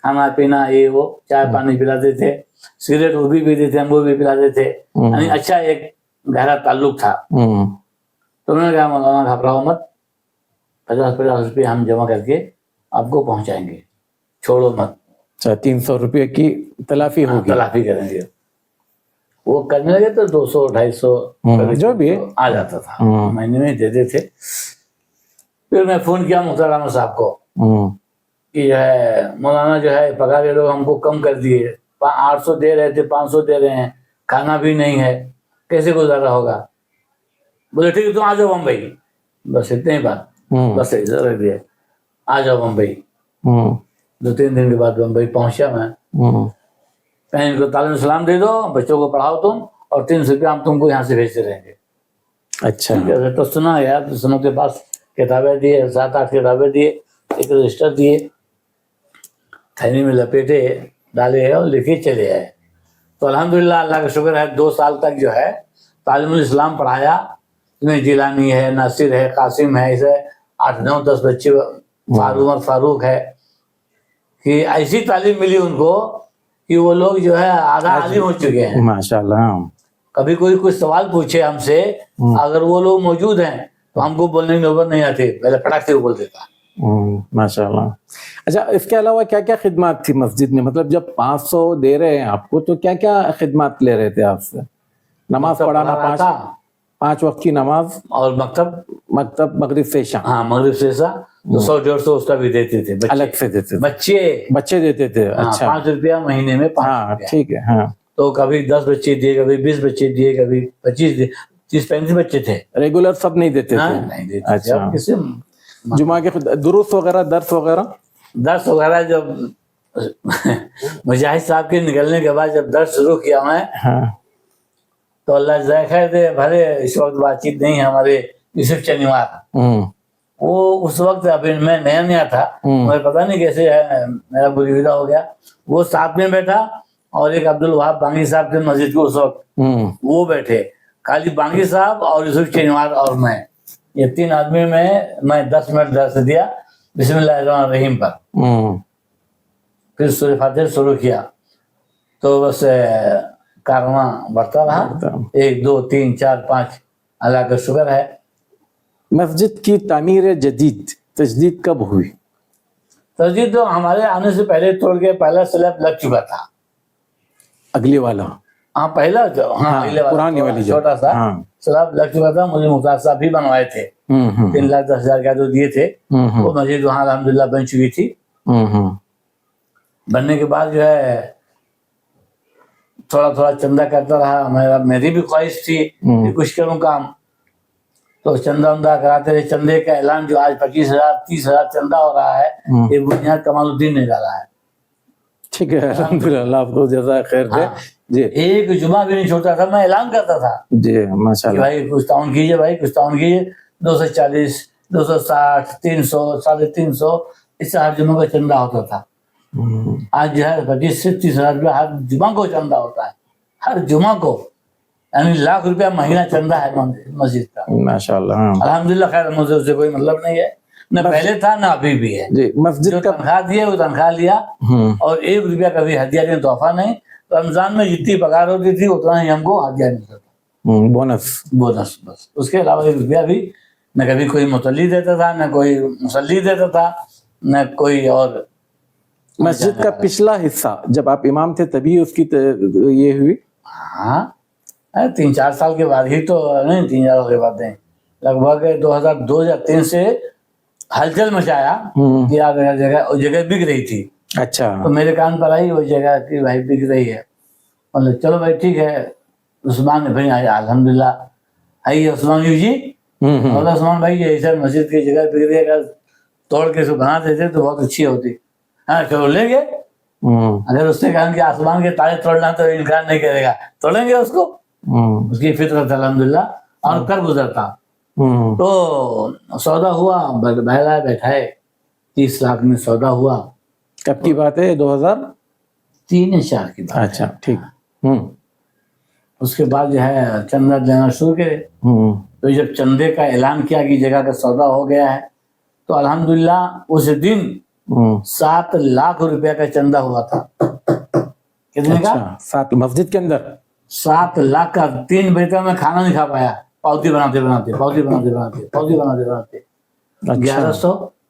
A: کھانا پینا یہ وہ, چائے پانی پلاتے تھے, سگریٹ وہ بھی پیتے تھے, ہم وہ بھی پلاتے تھے. یعنی اچھا ایک گہرا تعلق تھا. تو انہوں نے کہا مولانا گھبراؤ مت, 50 روپے ہم جمع کر کے آپ کو پہنچائیں گے, چھوڑو مت.
B: 300 روپے کی تلافی ہوگی,
A: تلافی کریں گے. وہ کرنے لگے تو 200-250
B: جو بھی
A: آ جاتا تھا, مہینے میں دیتے تھے. پھر میں فون کیا مختار احمد صاحب کو کہ جو ہے مولانا جو ہے پگار یہ لوگ ہم کو کم کر دیے, 800 دے رہے تھے 500 دے رہے ہیں, کھانا بھی نہیں ہے, کیسے گزارا ہوگا. بولے ٹھیک ہے تم آ جاؤ بمبئی. بس اتنے ہی بات, بس رکھ دیا, آ جاؤ بمبئی. 2-3 دن کے بعد بمبئی پہنچا میں. ان کو تعلیم سلام دے دو, بچوں کو پڑھاؤ تم, اور 300 روپے ہم تم کو یہاں سے بھیجتے رہیں گے.
B: اچھا,
A: تو سنا یار, سنوں کے پاس کتابیں دیے, 7-8 کتابیں دیے, ایک رجسٹر دیے, تھیلی میں لپیٹے ڈالے اور لکھے چلے آئے. تو الحمدللہ اللہ کا شکر ہے 2 سال تک جو ہے تعلیم الاسلام پڑھایا. اس میں جیلانی ہے, ناصر ہے, قاسم ہے, اسے 8-9-10 بچے, عمر فاروق ہے, کہ ایسی تعلیم ملی ان کو کہ وہ لوگ جو ہے آدھا عالم ہو چکے ہیں
B: ماشاءاللہ.
A: کبھی کوئی سوال پوچھے ہم سے, اگر وہ لوگ موجود ہیں تو ہم کو بولنے کی نوبت نہیں آتی, پہلے پٹاخ سے بول دیتا.
B: ماشاء اللہ. اچھا اس کے علاوہ کیا کیا خدمات تھی مسجد میں؟ مطلب جب 500 دے رہے ہیں آپ کو تو کیا کیا خدمات لے رہے تھے آپ سے؟ نماز پڑھانا، پانچ وقت کی نماز،
A: اور مکتب
B: مغرب سے شام.
A: ہاں مغرب سے عشاء 100-150 اس کا بھی دیتے تھے.
B: الگ سے دیتے تھے؟ بچے دیتے تھے. اچھا
A: 5 روپیہ مہینے میں.
B: ہاں ٹھیک ہے. ہاں
A: تو کبھی 10 بچے دیے، کبھی 20 بچے دیے، کبھی 25 دیے. 30-35 بچے تھے.
B: ریگولر سب نہیں دیتے تھے؟
A: نہیں دیتے.
B: اچھا
A: کسی
B: جمعہ کے دروس وغیرہ، درس وغیرہ
A: جب مجاہد صاحب کے نکلنے کے بعد جب درس شروع کیا میں، تو اللہ جزائے خیر دے، بھلے اس وقت بات چیت نہیں ہے ہمارے یوسف چنیوار، وہ اس وقت ابھی میں نیا تھا، مجھے پتا نہیں کیسے میرا گریدہ ہو گیا. وہ ساتھ میں بیٹھا اور ایک عبد الوہاب بانگی صاحب تھے مسجد کو اس وقت، وہ بیٹھے. خالی بانگی صاحب اور یوسف چنیوار اور میں، یہ 3 آدمی میں 10 منٹ درس دیا بسم اللہ الرحمن الرحیم پر. پھر سورہ فاتحہ شروع کیا تو بس کارواں بڑھتا رہا. 1 2 3 4 5 اللہ کا شکر ہے.
B: مسجد کی تعمیر جدید تجدید کب ہوئی؟
A: تجدید تو ہمارے آنے سے پہلے توڑ کے پہلا سلیب لگ چکا تھا.
B: اگلی والا؟
A: ہاں پہلا جو
B: پرانی والی
A: چھوٹا سا سلیب لگ چکا تھا. مجھے مختار صاحب بھی بنوائے تھے. 3,10,000 کا جو دیے تھے وہ مسجد وہاں الحمدللہ بن چکی تھی. بننے کے بعد جو ہے تھوڑا تھوڑا چندہ کرتا رہا. میری بھی خواہش تھی کہ کچھ کروں کام، تو چندہ کراتے رہے. چندے کا اعلان جو آج 25,000 30,000 چندہ ہو رہا ہے، یہ بنیاد کمال الدین نے ڈالا ہے.
B: ٹھیک ہے الحمدللہ، اللہ آپ کو جزائے خیر دے. جی
A: ایک جمعہ بھی نہیں چھوڑتا تھا، میں اعلان کرتا تھا
B: جی ماشاءاللہ
A: بھائی کچھ تعاون کیجیے، بھائی کچھ تعاون کیجیے. 240 260 300 350 اس سے ہر جمعہ کا چندہ ہوتا تھا. آج جو ہے 25 سے 30,000 روپیہ ہر جمعہ کو چندہ ہوتا ہے، ہر جمعہ کو. یعنی ₹1,00,000 مہینہ چندہ ہے مسجد کا.
B: ماشاءاللہ
A: الحمدللہ. خیر مجھے اس سے کوئی مطلب نہیں ہے، نہ پہلے تھا نہ ابھی بھی ہے.
B: جی مسجد کا
A: تنخواہ دیے وہ تنخواہ لیا، اور ₹1 کبھی ہدیہ نہیں، تحفہ نہیں. رمضان میں جتنی پگار ہوتی تھی اتنا ہی ہم کو ہدیہ ملتا تھا، بونس بس. اس کے علاوہ ₹1 بھی نہ کبھی کوئی متلی دیتا تھا، نہ کوئی مصلی دیتا تھا، نہ کوئی اور.
B: مسجد کا پچھلا حصہ جب آپ امام تھے تبھی اس کی یہ ہوئی؟
A: ہاں 3-4 سال کے بعد ہی تو نہیں، 3-4 سال کے بعد نہیں، لگ بھگ 2002 یا 2003 سے ہلچل مچایا کہ جگہ بک رہی تھی.
B: اچھا
A: تو میرے کان پر آئی وہ جگہ کہ بھائی بک رہی ہے. مطلب چلو بھائی ٹھیک ہے. عثمان نے بھائی الحمدللہ آئیے عثمان جی. عثمان بھائی یہ سر مسجد کی جگہ بک رہی ہے، اگر توڑ کے بنا دیتے تو بہت اچھی ہوتی. ہاں چلو لیں گے. اگر اس نے کہا کہ آسمان کے تارے توڑنا تو انکار نہیں کرے گا، توڑیں گے اس کو. اس کی فطرت الحمدللہ اور کر گزرتا. تو سودا ہوا، بہلا بیٹھائے 30 لاکھ میں سودا ہوا.
B: کب کی بات ہے؟
A: 2003-4 کی بات.
B: اچھا ٹھیک.
A: اس کے بعد جو ہے چندہ دینا شروع کرے. تو جب چندے کا اعلان کیا کہ جگہ کا سودا ہو گیا ہے، تو الحمدللہ اس دن 7 لاکھ روپے کا چندہ ہوا تھا. کتنے کا؟
B: 7 مسجد کے اندر
A: 7 لاکھ کا. 3 بجے تک میں کھانا نہیں کھا پایا، پاؤتی بناتے 1100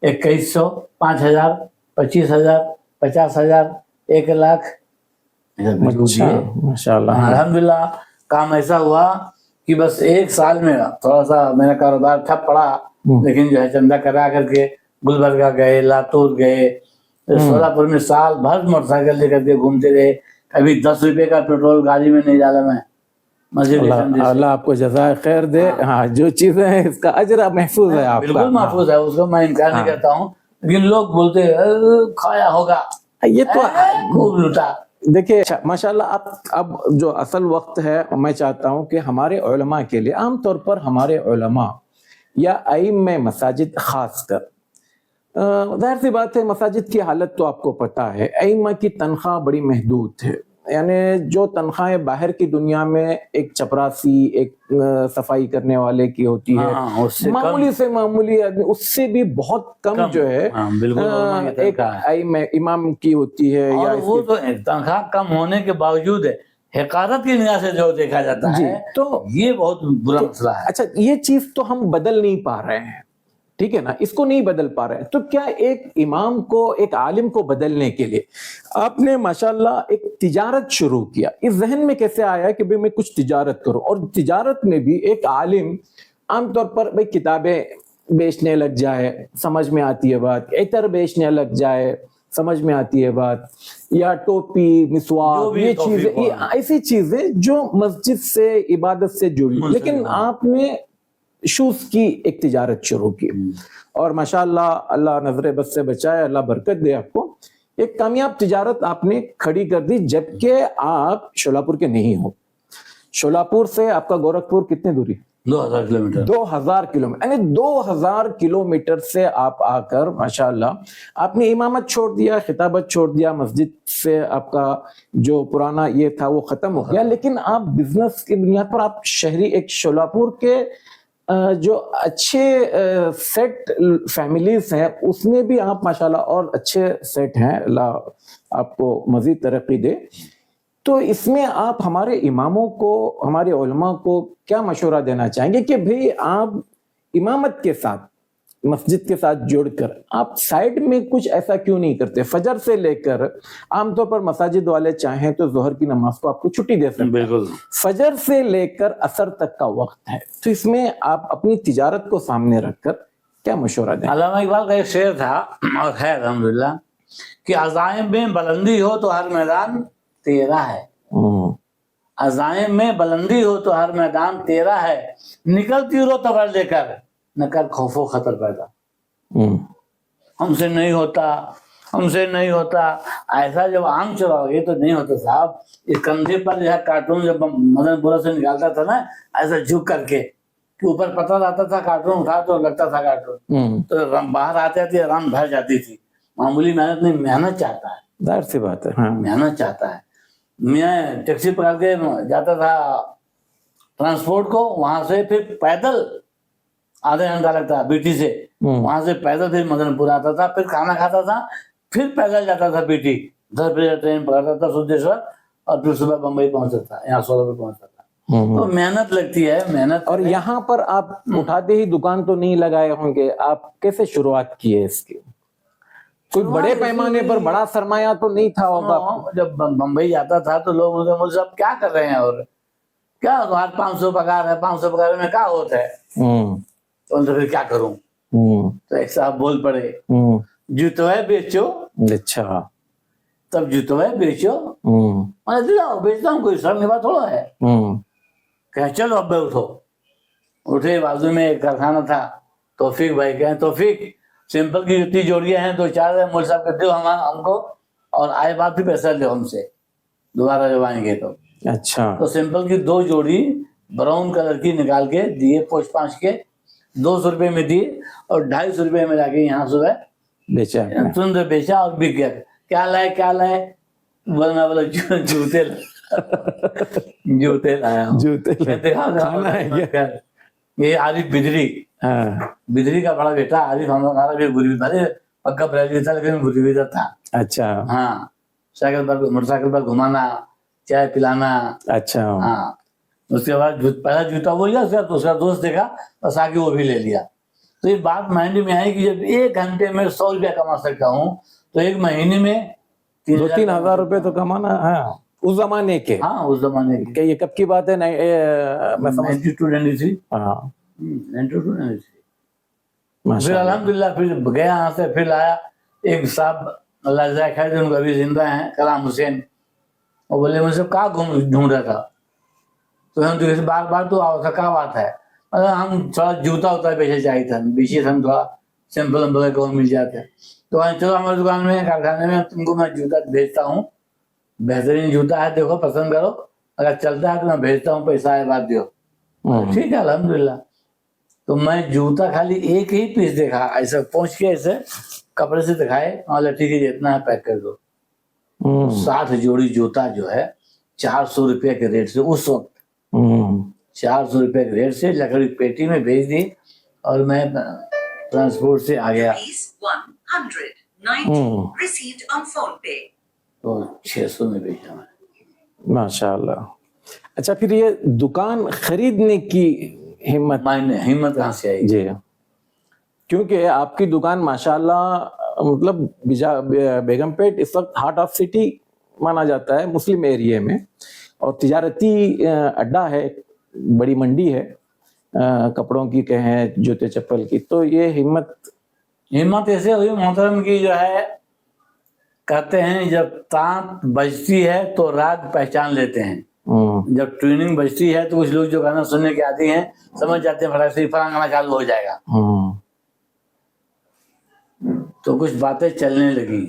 A: 2100 5000 25000 50000 1 لاکھ.
B: ماشاءاللہ
A: الحمدللہ کام ایسا ہوا کہ بس 1 سال میں تھوڑا سا میرا کاروبار ٹھپ پڑا، لیکن جو ہے چندہ کرا کر کے گلبرگہ گئے، لاتور گئے، سولہ پور میں سال بھر موٹر سائیکل لے کر کے گھومتے رہے. کبھی ₹10 کا پیٹرول گاڑی میں نہیں ڈالا میں.
B: اللہ آپ کو جزائے خیر دے. ہاں جو چیزیں ہیں اس کا اجر محفوظ ہے آپ کا.
A: بالکل محفوظ ہے، اس کو میں انکار نہیں کرتا ہوں، لیکن لوگ بولتے کھایا ہوگا،
B: یہ تو
A: خوب لوٹا.
B: دیکھیے ماشاءاللہ اب جو اصل وقت ہے، میں چاہتا ہوں کہ ہمارے علماء کے لیے، عام طور پر ہمارے علماء یا ائمہ مساجد خاص کر، ظاہر سی بات ہے مساجد کی حالت تو آپ کو پتہ ہے، ائمہ کی تنخواہ بڑی محدود ہے. یعنی جو تنخواہیں باہر کی دنیا میں ایک چپراسی، ایک صفائی کرنے والے کی ہوتی ہے، معمولی سے معمولی آدمی، اس سے بھی بہت کم جو ہے ایک امام کی ہوتی ہے.
A: اور وہ تو تنخواہ کم ہونے کے باوجود حقارت کی نگاہ سے جو دیکھا جاتا ہے، تو یہ بہت برا مسئلہ ہے.
B: اچھا یہ چیز تو ہم بدل نہیں پا رہے ہیں. ٹھیک ہے نا, اس کو نہیں بدل پا رہے ہیں. تو کیا ایک امام کو, ایک عالم کو بدلنے کے لیے آپ نے ماشاءاللہ ایک تجارت شروع کیا, اس ذہن میں کیسے آیا کہ بھئی میں کچھ تجارت کروں؟ اور تجارت میں بھی ایک عالم عام طور پر بھئی کتابیں بیچنے لگ جائے, سمجھ میں آتی ہے بات, عطر بیچنے لگ جائے, سمجھ میں آتی ہے بات, یا ٹوپی,
A: جو
B: مسواک,
A: بھی
B: یہ
A: توفیق
B: چیزیں, یہ
A: ہو.
B: ایسی چیزیں جو مسجد سے, عبادت سے جڑی.
A: منسلک
B: لیکن
A: ہو.
B: آپ نے شوز کی ایک تجارت شروع کی, اور ماشاءاللہ اللہ نظر بد سے بچائے, اللہ برکت دے آپ کو. ایک کامیاب تجارت آپ نے کھڑی کر دی, جبکہ آپ شولاپور کے نہیں ہو. شولاپور سے آپ کا گورکھپور کتنے دوری؟
A: 2000 کلومیٹر.
B: 2000 کلومیٹر, یعنی 2000 کلومیٹر سے آپ آ کر ماشاءاللہ آپ نے امامت چھوڑ دیا, خطابت چھوڑ دیا, مسجد سے آپ کا جو پرانا یہ تھا وہ ختم ہو گیا, لیکن آپ بزنس کی بنیاد پر آپ شہری, ایک شولاپور کے جو اچھے سیٹ فیملیز ہیں اس میں بھی آپ ماشاءاللہ اور اچھے سیٹ ہیں, اللہ آپ کو مزید ترقی دے. تو اس میں آپ ہمارے اماموں کو, ہمارے علماء کو کیا مشورہ دینا چاہیں گے کہ بھئی آپ امامت کے ساتھ, مسجد کے ساتھ جوڑ کر آپ سائیڈ میں کچھ ایسا کیوں نہیں کرتے؟ فجر سے لے کر, عام طور پر مساجد والے چاہیں تو ظہر کی نماز کو آپ کو چھٹی دے سکتے ہیں,
A: بالکل.
B: فجر سے لے کر عصر تک کا وقت ہے, تو اس میں آپ اپنی تجارت کو سامنے رکھ کر کیا مشورہ دیں؟
A: علامہ اقبال کا ایک شعر تھا, اور ہے الحمدللہ, کہ عزائم میں بلندی ہو تو ہر میدان تیرا ہے. عزائم میں بلندی ہو تو ہر میدان تیرا ہے, نکلتی رو تبر لے کر, نہ کر خوف و خطر پیدا. ہم سے نہیں ہوتا, ہم سے نہیں ہوتا, ایسا جب آنکھ چلاؤ گے تو نہیں ہوتا صاحب. اس کندھے پر جو ہے کارٹون جب مدن پورہ سے نکالتا تھا نا, ایسا جھک کر کے کہ اوپر پتہ آتا تھا, کارٹون اٹھا تو لگتا تھا کارٹون, تو باہر آتے تھے رن بھر جاتی تھی. معمولی محنت نہیں, محنت چاہتا ہے,
B: ظاہر سی بات ہے.
A: محنت چاہتا ہے. میں ٹیکسی پکڑ کے جاتا تھا ٹرانسپورٹ کو, وہاں سے پھر پیدل آدھا گھنٹہ لگتا بیٹی سے, وہاں سے پیدل پھر مدن پور آتا تھا, پھر کھانا کھاتا تھا, پھر پیدل جاتا تھا بیٹی, 10 بجے ٹرین پکڑتا تھا سدھیشور, اور پھر صبح بمبئی پہنچتا تھا, یہاں 16 پہ پہنچتا تھا. تو محنت لگتی ہے, محنت.
B: اور یہاں پر آپ اٹھاتے ہی دکان تو نہیں لگائے ہوں گے, آپ کیسے شروعات کی ہے اس کی؟ کوئی بڑے پیمانے پر بڑا سرمایہ تو نہیں تھا ہوگا.
A: جب بمبئی جاتا تھا تو لوگ مجھ سے کیا کر رہے ہیں, اور کیا تمہارا 500 پگار ہے, 500 پگار میں کیا ہوتا ہے, تو ان سے پھر کیا کروں. تو ایک صاحب بول پڑے, جوتوئے بیچو.
B: اچھا,
A: تب جوتوئے بیچو. میں نے دیا بیچتا ہوں, کوئی شرم کی بات تھوڑا ہے. کہ چلو اب اٹھو. اٹھے, بازو میں ایک کارخانہ تھا, توفیق بھائی کہیں, توفیق سمپل کی جتنی جوڑیاں ہیں 2-4 مول صاحب کر دو ہم کو, اور آئے بات بھی پیسہ لو ہم سے دوبارہ جب آئیں گے تو.
B: اچھا,
A: تو سمپل کی 2 جوڑی براؤن کلر کی نکال کے دیے, پوچھ پانچ کے 200 روپے میں دیے, اور 250 روپے میں لا کے یہاں صبح
B: بیچا
A: ترنت بیچا, اور بک گیا. کیا لائے کیا لائے, بولنا بولا جوتے جوتے لایا ہوں. یہ عارف بدری, بدری کا بڑا بیٹا عارف, ہمارا بھی گروی تھا, پکا پرائیویٹ تھا لیکن گروی تھا.
B: اچھا,
A: ہاں, سائیکل پر, موٹر سائیکل پر گھمانا, چائے پلانا.
B: اچھا,
A: ہاں. اس کے بعد پہلا جوتا وہ لیا, اس کا دوست دیکھا, بس آگے وہ بھی لے لیا. تو یہ بات مائنڈ میں آئی کہ جب 1 گھنٹے میں 100 روپیہ کما سکتا ہوں, تو 1 مہینے میں
B: 2-3 ہزار روپے تو کمانا ہے اس زمانے کے.
A: ہاں, اس زمانے کے.
B: یہ کب کی بات ہے؟
A: 92-93.
B: ہاں,
A: 92-93. پھر الحمدللہ پھر گیا یہاں سے, پھر آیا ایک صاحب, اللہ جزائے خیر, ان کو ابھی زندہ ہیں, کلام حسین. وہ بولے مجھ سے کہاں ڈھونڈ رہا تھا, تو ہم تو بار بار تو آؤ تھا, کیا بات ہے, ہم تھوڑا جوتا ہوتا ہے بیچے چاہیے تھا, بیچے ہم تھوڑا سمپل کو مل جاتے. تو چلو ہماری دکان میں, کارخانے میں, تم کو میں جوتا بھیجتا ہوں, بہترین جوتا ہے, دیکھو پسند کرو, اگر چلتا ہے تو میں بھیجتا ہوں, پیسہ ہے بات دیو. ٹھیک ہے الحمدللہ. تو میں جوتا خالی ایک ہی پیس دیکھا, ایسے پہنچ کے ایسے کپڑے سے دکھائے, ٹھیک ہے جتنا ہے پیک کر دو. 60 جوڑی جوتا جو ہے 400 روپے کے ریٹ سے, اس وقت 400 روپے کے ریٹ سے لکڑی پیٹی میں بھیج دی, اور میں ٹرانسپورٹ سے آ گیا. تو 600 میں بھیجا میں.
B: ماشاء اللہ. اچھا, پھر یہ دکان خریدنے کی ہمت
A: کہاں سے آئی؟
B: جی, کیونکہ آپ کی دکان ماشاءاللہ مطلب بیگم پیٹ اس وقت ہارٹ آف سٹی مانا جاتا ہے مسلم ایریے میں، اور تجارتی اڈا ہے، بڑی منڈی ہے کپڑوں کی کہیں جوتے چپل کی. تو یہ
A: ہمت ایسے ہوئی محترم کی جو ہے، کہتے ہیں جب تانت بجتی ہے تو راگ پہچان لیتے ہیں. جب ٹریننگ بجتی ہے تو کچھ لوگ جو گانا سننے کے عادی ہیں سمجھ جاتے ہیں فلاں سے فلاں گانا چالو ہو جائے گا، تو کچھ باتیں چلنے لگی.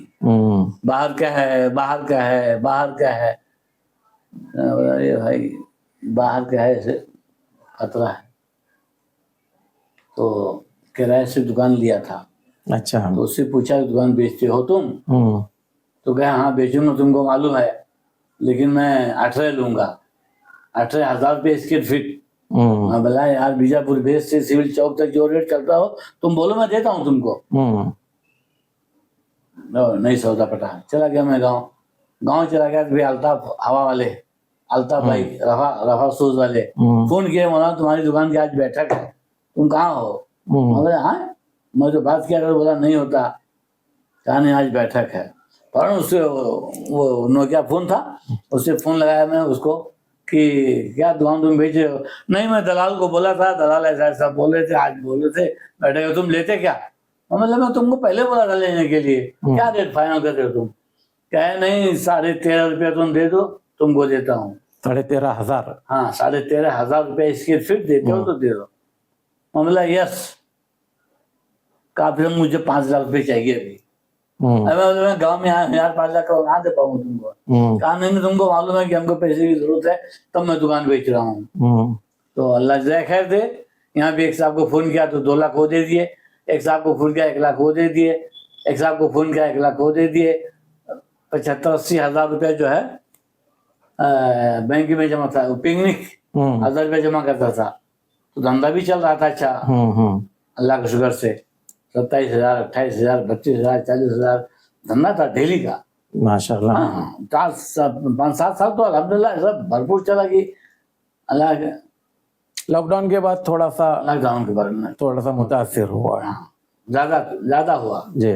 A: باہر کیا ہے، باہر کیا ہے، باہر کیا ہے. ارے بھائی باہر کیا ہے، اسے خطرہ ہے. تو کرائے سے دکان لیا تھا.
B: اچھا.
A: تو اس سے پوچھا کہ دکان بیچتے ہو تم؟ تو کہا ہاں بیچوں گا، تم کو معلوم ہے، لیکن میں 18 لوں گا، 18,000 روپے اسکوائر فٹ. میں بولا یار بیجاپور بیس سے سیول چوک تک جو ریٹ چلتا ہو تم بولو میں دیتا ہوں تم کو. نہیں سودا پٹا. چلا گیا میں گاؤں چلا گیا. تو الطاف ہوا والے، الطاف بھائی رفا سوز والے فون کیے، مولانا تمہاری دکان کی آج بیٹھک ہے، تم کہاں ہو؟ ہاں میں تو بات کیا کر، بولا نہیں ہوتا. کہا نہیں آج بیٹھک ہے. فوراً اس سے وہ نوکیا فون تھا، اس سے فون لگایا میں اس کو کہ کیا دکان تم بیچے ہو؟ نہیں میں دلال کو بولا تھا، دلال ایسا ایسا بول رہے تھے، آج بول رہے تھے بیٹھے ہو، تم لیتے کیا؟ مطلب میں تم کو پہلے بولا تھا لینے کے لیے، کیا ریٹ فائنل کر رہے ہو تم؟ کہے نہیں 13.5 روپے تم دے دو، تم کو دیتا ہوں.
B: 13,500.
A: ہاں 13,500 روپے اسکوائر فٹ دیتے ہو تو دے دو. معاملہ یس. کافی مجھے 5 لاکھ روپے چاہیے ابھی. میں گاؤں میں آیا یار 5 لاکھ کا کہاں دے پاؤں تم کو؟ کہا نہیں تم کو معلوم ہے کہ ہم کو پیسے کی ضرورت ہے تب میں دکان بیچ رہا ہوں. تو اللہ جزائے خیر دے. یہاں بھی ایک صاحب کو فون کیا تو 2 لاکھ وہ دے دیے، ایک صاحب کو فون کیا 1 لاکھ وہ دے دیے، ایک صاحب کو فون کیا 1 لاکھ وہ دے دیے. 75-80 ہزار روپے جو ہے بینک میں جمع تھا. پکنک 1000 روپے جمع کرتا تھا تو دھندا بھی چل رہا تھا اچھا اللہ کے شکر سے. 27,000 28,000 32,000 40,000 دھندا تھا ڈیلی کا
B: ماشاء اللہ.
A: ہاں 5-7 سال تو الحمدللہ سب بھرپور چلا گئی. اللہ کے
B: لاک ڈاؤن کے بعد تھوڑا سا
A: لاک ڈاؤن کے بارے میں
B: تھوڑا سا متاثر ہوا.
A: زیادہ ہوا
B: جی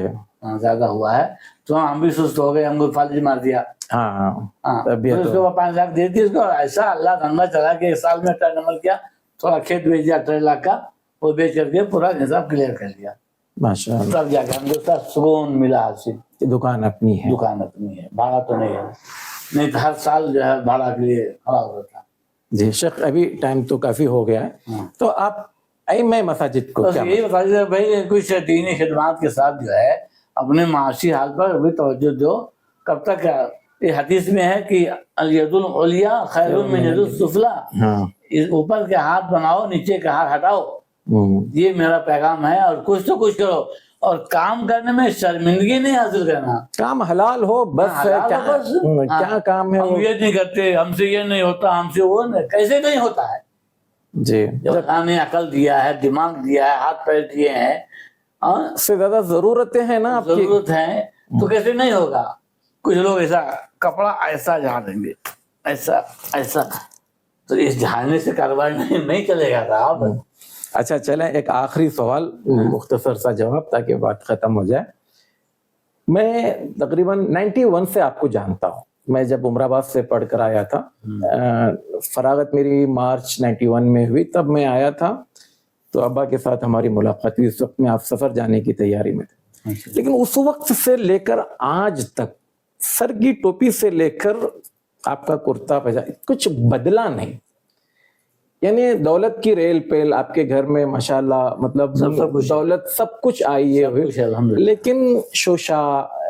A: زیادہ ہوا ہے. تو ہم بھی سست ہو گئے، ہم کو فالجی مار دیا.
B: ہاں
A: پھر اس کو 5 لاکھ دے دی اس کو. ایسا اللہ دھندا چلا کہ 1 سال میں ٹرن اوور کیا، تھوڑا کھیت بیچ دیا 18 لاکھ کا، وہ بیچ کر کے پورا حساب کلیئر کر لیا.
B: ماشاء اللہ.
A: تب جا کے ہم کو سکون ملا حاصل.
B: دکان اپنی ہے.
A: دکان اپنی ہے، بھاڑا تو نہیں ہے، نہیں تو ہر سال جو ہے بھاڑا کے لیے کھڑا ہوتا تھا.
B: جی شیخ ابھی ٹائم تو کافی ہو گیا ہے، تو آپ ائمہ مساجد کو کیا؟
A: یہی بتا دیجیے بھائی کچھ دینی خدمات کے ساتھ جو ہے اپنے معاشی حال پر بھی توجہ دو. کب تک؟ یہ حدیث میں ہے کہ الید العلیٰ خیر من ید السفلی، اوپر کے ہاتھ بناؤ نیچے کے ہاتھ ہٹاؤ. یہ میرا پیغام ہے. اور کچھ تو کچھ کرو، اور کام کرنے میں شرمندگی نہیں حاصل کرنا.
B: کام حلال ہو بس. کیا کام ہے؟
A: ہم یہ نہیں کرتے، ہم سے یہ نہیں ہوتا، ہم سے وہ نہیں. کیسے نہیں ہوتا ہے؟
B: جی
A: جب اللہ نے عقل دیا ہے، دماغ دیا ہے، ہاتھ پیر دیے ہیں،
B: سے زیادہ ضرورتیں ہیں نا آپ کی،
A: ضرورت ہے تو کیسے نہیں ہوگا؟ کچھ لوگ ایسا کپڑا ایسا جھاڑ دیں گے، ایسا ایسا، تو اس جھاڑنے سے کاروبار نہیں چلے گا صاحب.
B: اچھا چلیں ایک آخری سوال، مختصر سا جواب تاکہ بات ختم ہو جائے. میں تقریباً 91 سے آپ کو جانتا ہوں. میں جب عمر آباد سے پڑھ کر آیا تھا، فراغت میری مارچ 91 میں ہوئی، تب میں آیا تھا. تو ابا کے ساتھ ہماری ملاقات ہوئی. اس وقت میں آپ سفر جانے کی تیاری میں تھے، لیکن اس وقت سے لے کر آج تک سر کی ٹوپی سے لے کر آپ کا کرتا پاجامہ کچھ بدلا نہیں. یعنی دولت کی ریل پیل آپ کے گھر میں ماشاءاللہ، مطلب دولت سب کچھ آئی ہے، لیکن شوشا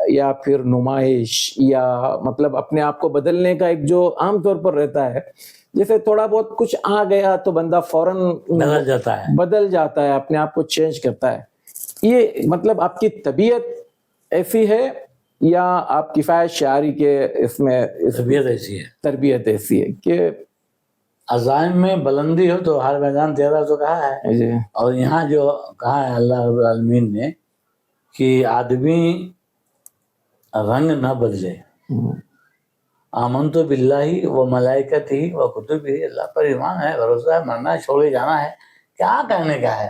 B: یا پھر نمائش یا مطلب اپنے آپ کو بدلنے کا ایک جو عام طور پر رہتا ہے، جیسے تھوڑا بہت کچھ آ گیا تو بندہ فوراً بدل جاتا ہے، اپنے آپ کو چینج کرتا ہے. یہ مطلب آپ کی طبیعت ایسی ہے یا آپ کفایت شعاری کے اس میں تربیت ایسی ہے کہ
A: عزائم میں بلندی ہو تو ہر میدان تیرا تو کہا ہے. اور یہاں جو کہا ہے اللہ رب العالمین نے کہ آدمی رنگ نہ بدلے. آمنت باللہ و ملائکتہ و کتبہ، اللہ پر ایمان ہے، بھروسہ ہے، مرنا ہے، چھوڑے جانا ہے، کیا کہنے کا ہے.